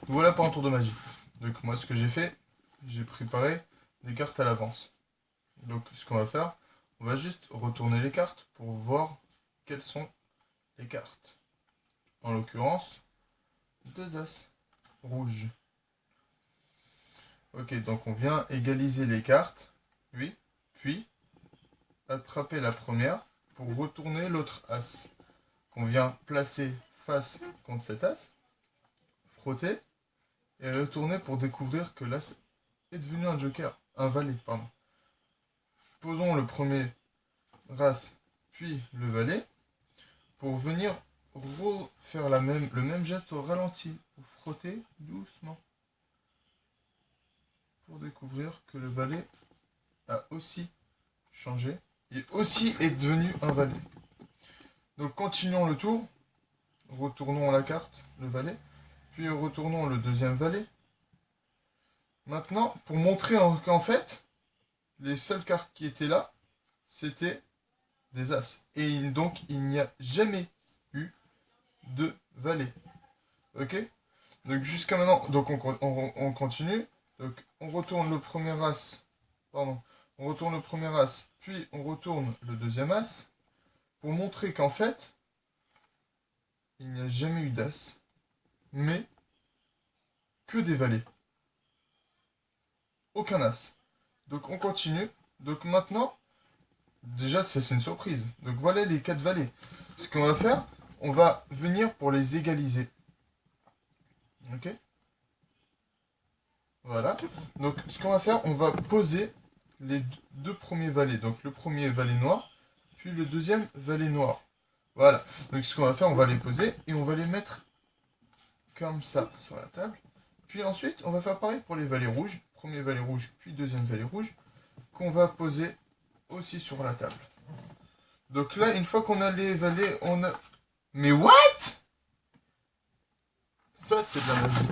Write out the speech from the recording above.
Voilà pour un tour de magie. Donc moi ce que j'ai fait, j'ai préparé des cartes à l'avance. Donc ce qu'on va faire, on va juste retourner les cartes pour voir quelles sont les cartes. En l'occurrence, 2 as rouges. Ok, donc on vient égaliser les cartes, oui, puis attraper la première pour retourner l'autre as, qu'on vient placer face contre cet as, frotter, et retourner pour découvrir que l'as est devenu un joker, un valet, pardon. Posons le premier as, puis le valet, pour venir refaire le même geste au ralenti, pour frotter doucement, pour découvrir que le valet a aussi changé, et aussi est devenu un valet. Donc continuons le tour, retournons la carte, le valet, puis retournons le deuxième valet. Maintenant, pour montrer qu'en fait, les seules cartes qui étaient là, c'était des as. Et donc, il n'y a jamais eu de valet. Ok? Donc jusqu'à maintenant, donc on continue. Donc on retourne le premier as, pardon, on retourne le premier as, puis on retourne le deuxième as, pour montrer qu'en fait, il n'y a jamais eu d'as, mais que des valets. Aucun as. Donc on continue. Donc maintenant, déjà c'est une surprise. Donc voilà les 4 valets. Ce qu'on va faire, on va venir pour les égaliser. Ok? Voilà. Donc ce qu'on va faire, on va poser les 2 premiers valets. Donc le premier valet noir, puis le deuxième valet noir. Voilà. Donc ce qu'on va faire, on va les poser et on va les mettre comme ça sur la table. Puis ensuite, on va faire pareil pour les valets rouges. Premier valet rouge, puis deuxième valet rouge, qu'on va poser aussi sur la table. Donc là, une fois qu'on a les valets, on a... Mais what? Ça, c'est de la magie.